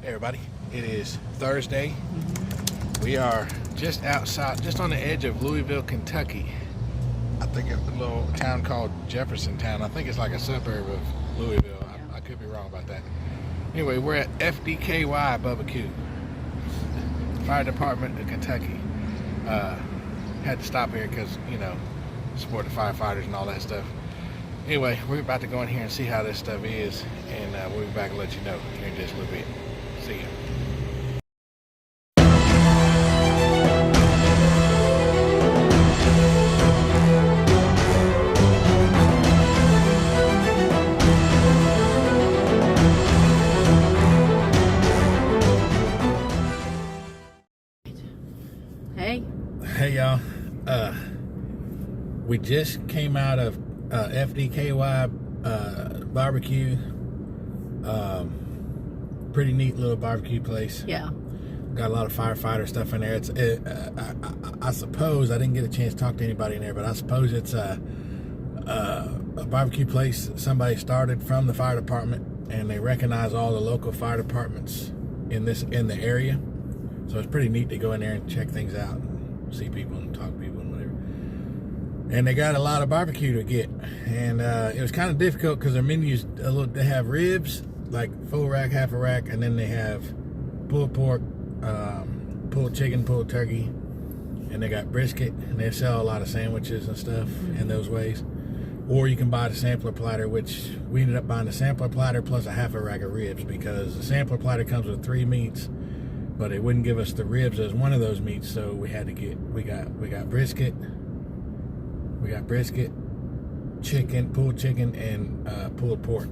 Hey everybody, it is Thursday. We are just outside, just on the edge of Louisville, Kentucky. I think it's a little town called Jeffersontown. I think it's like a suburb of Louisville. I could be wrong about that. Anyway, we're at FDKY BBQ, Fire Department of Kentucky. Had to stop here because, you know, support the firefighters and all that stuff. Anyway, we're about to go in here and see how this stuff is, and we'll be back and let you know here in just a little bit. See ya. Hey y'all, we just came out of FDKY barbecue. Pretty neat little barbecue place. Yeah. Got a lot of firefighter stuff in there. I suppose, I didn't get a chance to talk to anybody in there, but I suppose it's a barbecue place somebody started from the fire department, and they recognize all the local fire departments in the area. So it's pretty neat to go in there and check things out, and see people and talk to people and whatever. And they got a lot of barbecue to get, and it was kind of difficult because their menus they have ribs, like full rack, half a rack, and then they have pulled pork, pulled chicken, pulled turkey, and they got brisket, and they sell a lot of sandwiches and stuff in those ways. Or you can buy the sampler platter, which we ended up buying the sampler platter plus a half a rack of ribs, because the sampler platter comes with 3 meats, but it wouldn't give us the ribs as one of those meats, so we had to get, we got brisket, chicken, pulled chicken, and pulled pork.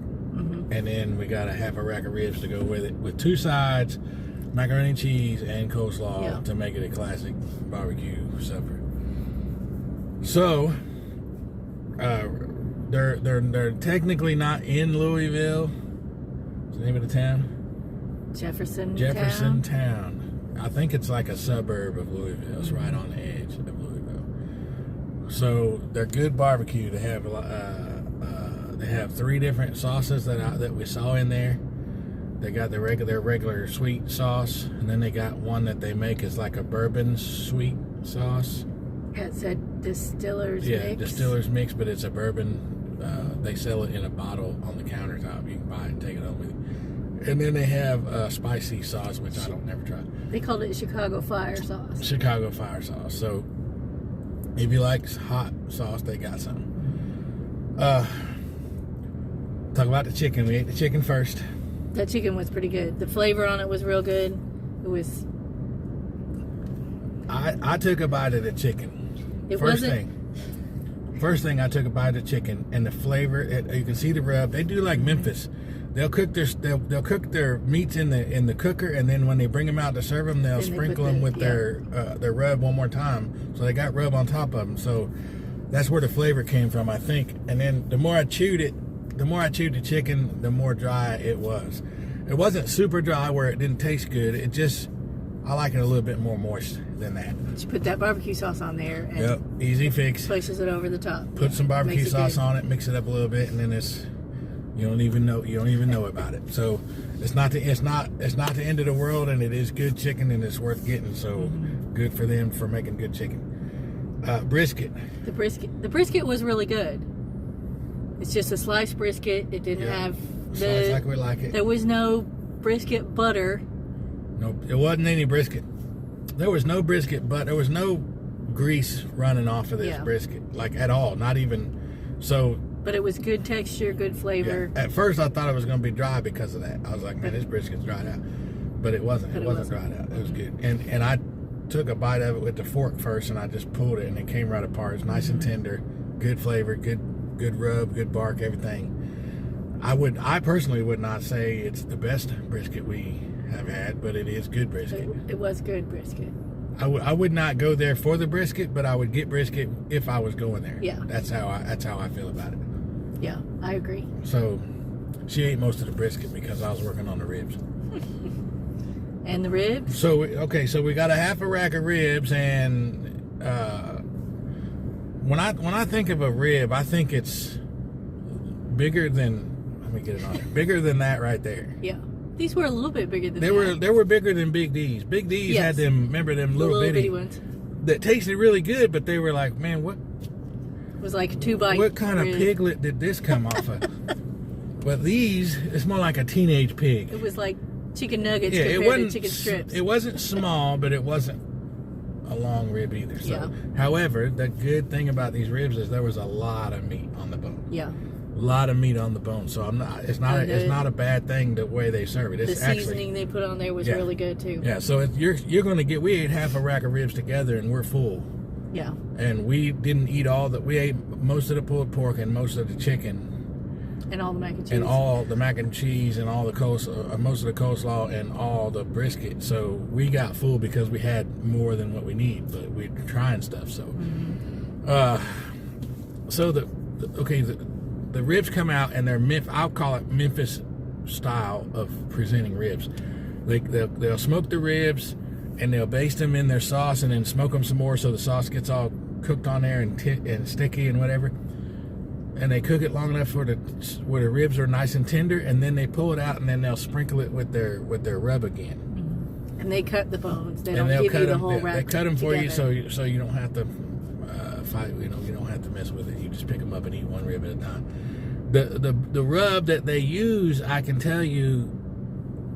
And then we got a half a rack of ribs to go with it, with 2 sides, macaroni and cheese, and coleslaw to make it a classic barbecue supper. So they're technically not in Louisville. What's the name of the town? Jeffersontown. I think it's like a suburb of Louisville. It's right on the edge of Louisville. So they're good barbecue. They have they have 3 different sauces that we saw in there. They got their regular sweet sauce, and then they got one that they make is like a bourbon sweet sauce. Yeah, it said distiller's mix. Yeah, distiller's mix, but it's a bourbon. They sell it in a bottle on the countertop. You can buy it and take it home with you. And then they have spicy sauce, which I don't never try. They called it Chicago fire sauce. Chicago fire sauce. So if you like hot sauce, they got some. Talk about the chicken. We ate the chicken first. That chicken was pretty good. The flavor on it was real good. It was. I took a bite of the chicken. First thing I took a bite of the chicken, and the flavor. You can see the rub. They do like Memphis. They'll cook their meats in the cooker, and then when they bring them out to serve them, they'll sprinkle them with their rub one more time. So they got rub on top of them. So that's where the flavor came from, I think. And then the more I chewed the chicken, the more dry it was. It wasn't super dry where it didn't taste good. It just, I like it a little bit more moist than that. Just put that barbecue sauce on there. And yep, easy fix. Places it over the top. Put some barbecue sauce on it, mix it up a little bit, and then you don't even know about it. So it's not the end of the world, and it is good chicken, and it's worth getting. So good for them for making good chicken. Brisket. The brisket was really good. It's just a sliced brisket. It didn't have sliced like we like it. There was no brisket butter. No, it wasn't any brisket. There was no brisket, but there was no grease running off of this brisket, like at all. Not even so. But it was good texture, good flavor. Yeah. At first, I thought it was going to be dry because of that. I was like, man, this brisket's dried out. But it wasn't. It wasn't dried out. It was good. And I took a bite of it with the fork first, and I just pulled it, and it came right apart. It's nice and tender, good flavor, good rub, good bark, everything. I personally would not say it's the best brisket we have had, but it is good brisket. It was good brisket. I would not go there for the brisket, but I would get brisket if I was going there. Yeah. That's how I feel about it. Yeah, I agree. So she ate most of the brisket because I was working on the ribs. And the ribs? So we got a half a rack of ribs, and when I think of a rib, I think it's bigger than, let me get it on there, bigger than that right there. Yeah. These were a little bit bigger than They were bigger than Big D's. Big D's had them, remember them the little bitty ones that tasted really good, but they were like, man, what? It was like 2 bites. What kind of piglet did this come off of? But these, it's more like a teenage pig. It was like chicken nuggets compared to chicken strips. It wasn't small, but it wasn't a long rib either. So, Yeah. However, the good thing about these ribs is there was a lot of meat on the bone. Yeah. A lot of meat on the bone. So it's not a bad thing the way they serve it. It's the seasoning they put on there was really good too. Yeah. So you're going to get. We ate half a rack of ribs together, and we're full. Yeah. And we didn't eat all that. We ate most of the pulled pork and most of the chicken. And all the mac and cheese. And all the mac and cheese and all the coleslaw, most of the coleslaw and all the brisket. So we got full because we had more than what we need, but we're trying stuff. So, so the ribs come out and they're I'll call it Memphis style of presenting ribs. They'll smoke the ribs and they'll baste them in their sauce and then smoke them some more so the sauce gets all cooked on there and sticky and whatever. And they cook it long enough where the ribs are nice and tender, and then they pull it out, and then they'll sprinkle it with their rub again. And they cut the bones. They don't give you the whole wrap. They cut them for you, so you don't have to fight. You don't have to mess with it. You just pick them up and eat one rib at a time. The rub that they use, I can tell you,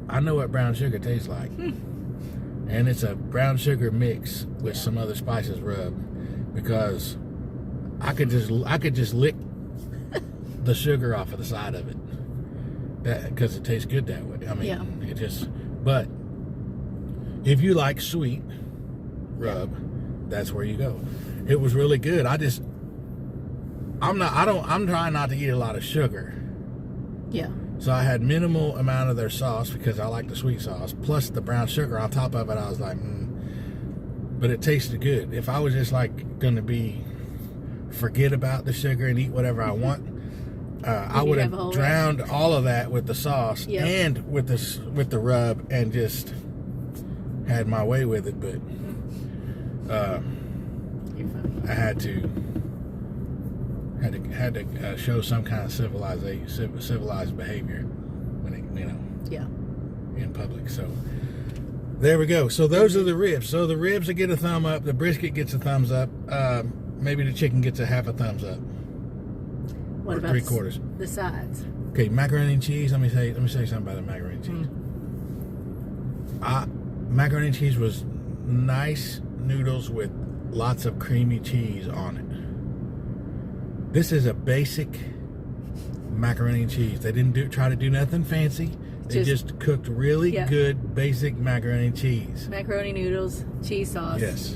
I know what brown sugar tastes like, and it's a brown sugar mix with some other spices rub, because I could just lick the sugar off of the side of it, because it tastes good that way. I mean, it just. But if you like sweet rub, that's where you go. It was really good. I'm trying not to eat a lot of sugar. Yeah. So I had minimal amount of their sauce because I like the sweet sauce, plus the brown sugar on top of it. I was like, but it tasted good. If I was just like gonna forget about the sugar and eat whatever I want, I would have drowned all of that with the sauce and with the rub and just had my way with it. But I had to show some kind of civilized behavior when in public. So there we go. So those are the ribs. So the ribs get a thumb up. The brisket gets a thumbs up. Maybe the chicken gets a half a thumbs up. What about 3/4? The sides? Okay, macaroni and cheese. Let me say something about the macaroni and cheese. Macaroni and cheese was nice noodles with lots of creamy cheese on it. This is a basic macaroni and cheese. They didn't try to do nothing fancy. They just cooked really good basic macaroni and cheese. Macaroni noodles, cheese sauce. Yes.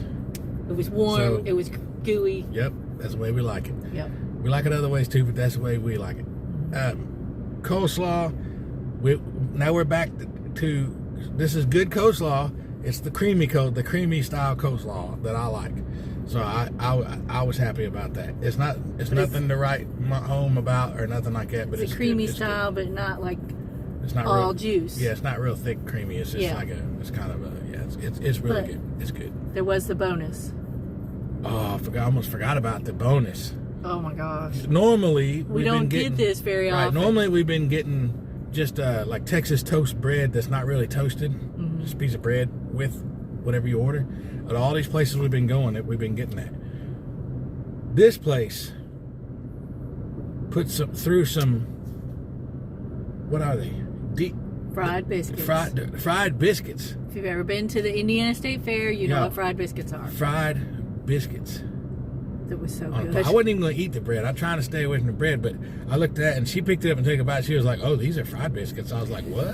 It was warm. It was gooey. Yep, that's the way we like it. Yep. We like it other ways too, but that's the way we like it. Coleslaw. Now we're back to this is good coleslaw. It's the creamy style coleslaw that I like. So I was happy about that. It's nothing to write home about or nothing like that. But it's creamy good. style, but not like it's not all real, juice. Yeah, it's not real thick creamy. It's just it's really good. It's good. There was the bonus. Oh, I almost forgot about the bonus. Oh my gosh. Normally we don't get this very often. Normally we've been getting just like Texas toast bread that's not really toasted, just a piece of bread with whatever you order. At all these places we've been going, we've been getting that. This place puts through some. What are they? Fried biscuits. Fried biscuits. If you've ever been to the Indiana State Fair, you know what fried biscuits are. Fried biscuits. That was so good. I wasn't even going to eat the bread. I'm trying to stay away from the bread, but I looked at that and she picked it up and took a bite. She was like, "Oh, these are fried biscuits." I was like, "What?"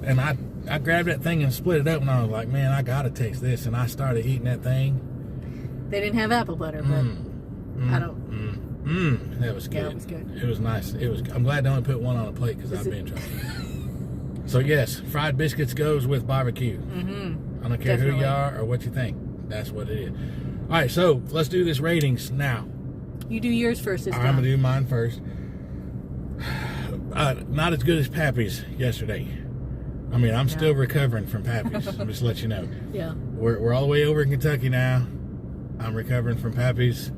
And I grabbed that thing and split it up, and I was like, "Man, I got to taste this." And I started eating that thing. They didn't have apple butter, but I don't. That was good. Yeah, it was good. It was nice. I'm glad they only put one on a plate because I've been in trouble. So yes, fried biscuits goes with barbecue. I don't care who you are or what you think. That's what it is. All right, so let's do this ratings now. You do yours first this time. I'm gonna do mine first. Not as good as Pappy's yesterday. I mean, I'm still recovering from Pappy's. I'm just let you know. Yeah. We're all the way over in Kentucky now. I'm recovering from Pappy's.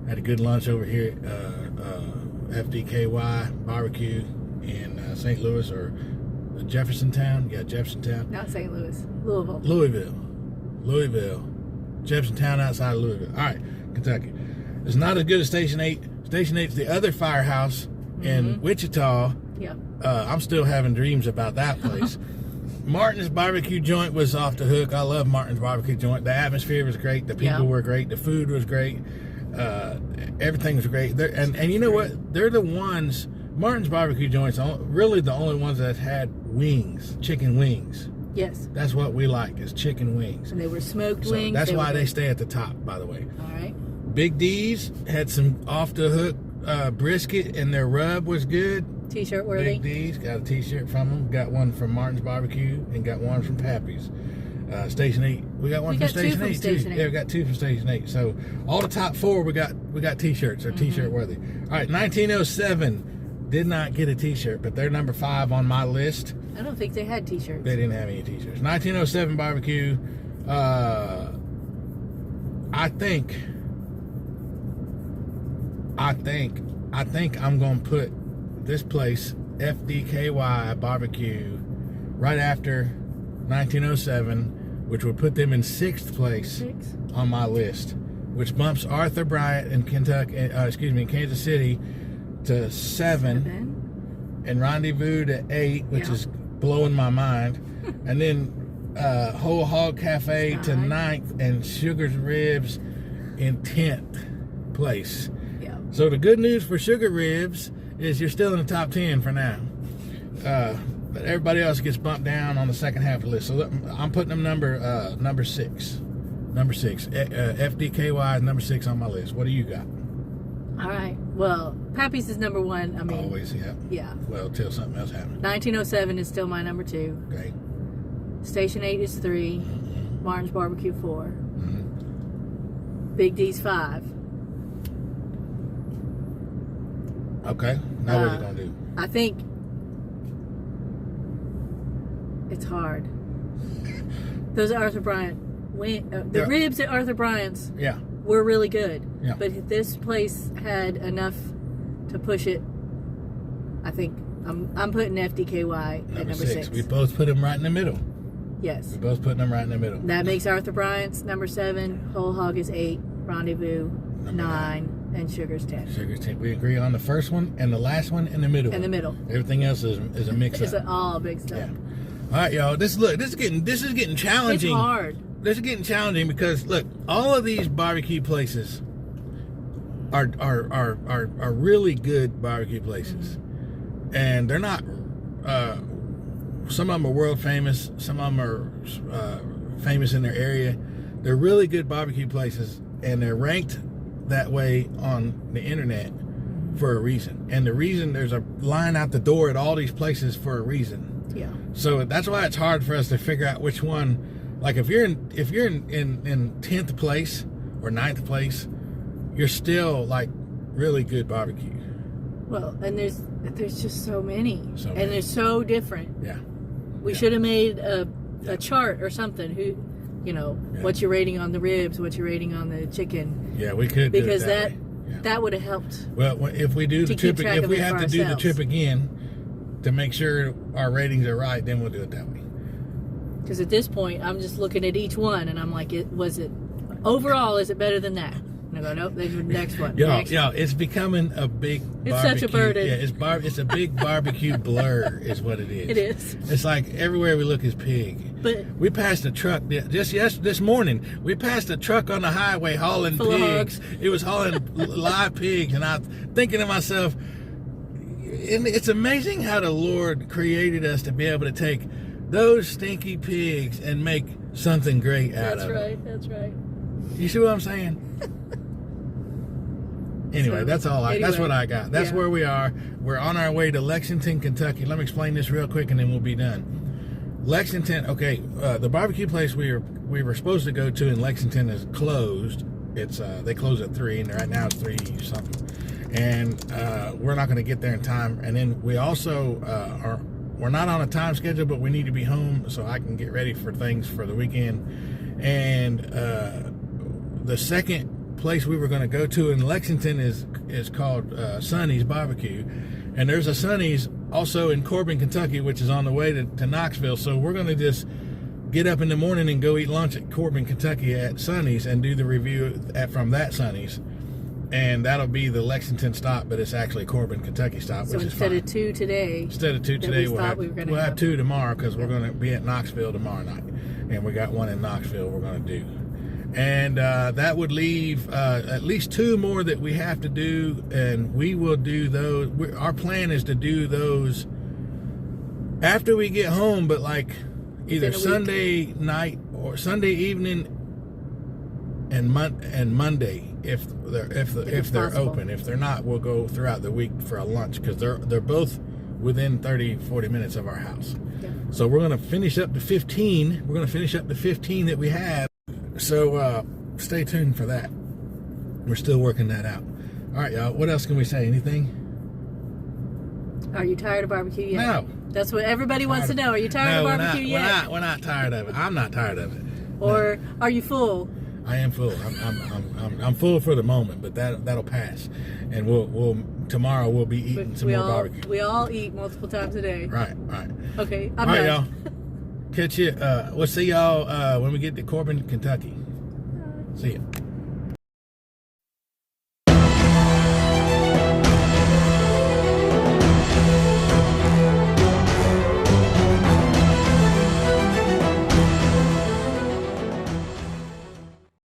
Had a good lunch over here at FDKY Barbecue in St. Louis, or Jeffersontown. Yeah, Jeffersontown. Not St. Louis. Louisville. Louisville. Jeffersontown outside of Louisville. All right, Kentucky. It's not as good as Station 8. Station 8's the other firehouse in Wichita. Yeah. I'm still having dreams about that place. Martin's barbecue joint was off the hook. I love Martin's barbecue joint. The atmosphere was great. The people were great. The food was great. Everything was great. And you know what? They're the ones, Martin's barbecue joints, really the only ones that had wings, chicken wings. Yes. That's what we like, is chicken wings. And they were smoked wings. That's why they stay at the top, by the way. All right. Big D's had some off the hook brisket, and their rub was good. T-shirt worthy. Big D's, got a T-shirt from them. Got one from Martin's Barbecue and got one from Pappy's. Station 8. We got one from Station 8 too. Yeah, we got two from Station 8. So all the top four we got T-shirts. They're T-shirt worthy. All right, 1907 did not get a T-shirt, but they're number 5 on my list. I don't think they had T-shirts. They didn't have any T-shirts. 1907 barbecue. I think I'm gonna put this place, FDKY barbecue, right after 1907, which would put them in 6th place on my list, which bumps Arthur Bryant in Kansas City to 7, and Rendezvous to 8, which is blowing my mind, and then Whole Hog Cafe to 9th, and Sugar's Ribs in 10th place. Yeah. So the good news for Sugar Ribs is you're still in the top 10 for now. But everybody else gets bumped down on the second half of the list. So I'm putting them number 6. Number 6. FDKY is number 6 on my list. What do you got? All right. Well, Pappy's is number 1. I mean, always, yeah. Yeah. Well, till something else happens. 1907 is still my number 2. Okay. Station 8 is 3. Martin's Barbecue 4. Big D's 5. Okay. Now what are you gonna do? I think it's hard. Those Arthur Bryant ribs at Arthur Bryant's were really good. Yeah. But this place had enough to push it. I think I'm putting FDKY at number 6. We both put them right in the middle. Yes. We both put them right in the middle. That makes Arthur Bryant's number 7, Whole Hog is 8, Rendezvous 9, and Sugar's 10. Sugar's 10. We agree on the first one and the last one and the middle. In the middle. Everything else is a mix It's up. all big stuff. Yeah. All right, y'all. This is getting challenging. It's hard. This is getting challenging because look, all of these barbecue places are really good barbecue places, and they're not. Some of them are world famous. Some of them are famous in their area. They're really good barbecue places, and they're ranked that way on the internet for a reason. And the reason, there's a line out the door at all these places for a reason. Yeah. So that's why it's hard for us to figure out which one. Like if you're in 10th place or 9th place, you're still like really good barbecue. Well, and there's just so many. And they're so different. Yeah. We should have made a chart or something. What's your rating on the ribs? What's your rating on the chicken? Yeah, we could. Because do it that would have helped. Well, if we do the trip, if we have to do the trip again to make sure our ratings are right, then we'll do it that way. Because at this point, I'm just looking at each one, and I'm like, overall, is it better than that? And I go, nope, there's the next one. Yeah, it's becoming a big barbecue. It's such a burden. Yeah, it's a big barbecue blur is what it is. It is. It's like everywhere we look is pig. But we passed a truck, this morning, we passed a truck on the highway hauling pigs. It was hauling live pigs, and I'm thinking to myself, it's amazing how the Lord created us to be able to take those stinky pigs and make something great out of it. That's right. You see what I'm saying? Anyway, that's what I got. That's where we are. We're on our way to Lexington, Kentucky. Let me explain this real quick and then we'll be done. Lexington, okay, the barbecue place we were supposed to go to in Lexington is closed. It's they close at 3, and right now it's 3 something. And we're not going to get there in time. And then we also we're not on a time schedule, but we need to be home so I can get ready for things for the weekend. And the second place we were going to go to in Lexington is called Sonny's Barbecue, and there's a Sonny's also in Corbin, Kentucky, which is on the way to Knoxville. So we're going to just get up in the morning and go eat lunch at Corbin, Kentucky at Sonny's and do the review from that Sonny's. And that'll be the Lexington stop, but it's actually Corbin, Kentucky stop, So which is instead fine. of 2 today. Instead of 2 today, we'll have 2 tomorrow because we're going to be at Knoxville tomorrow night. And we got one in Knoxville we're going to do. And that would leave at least 2 more that we have to do, and we will do those. Our plan is to do those after we get home, but like either Sunday night or Sunday evening and Monday if they're open. If they're not, we'll go throughout the week for a lunch because they're both within 30-40 minutes of our house. Yeah. So we're going to finish up the 15. We're going to finish up the 15 that we have. So stay tuned for that. We're still working that out. All right, y'all. What else can we say? Anything? Are you tired of barbecue yet? No. That's what everybody wants to know. Are you tired of barbecue yet? We're not tired of it. I'm not tired of it. Or are you full? I am full. I'm full for the moment, but that'll pass. And we'll tomorrow we'll be eating some more barbecue. We all eat multiple times a day. Right. Okay, I'm done. All right, y'all. Catch you. We'll see y'all when we get to Corbin, Kentucky. See ya.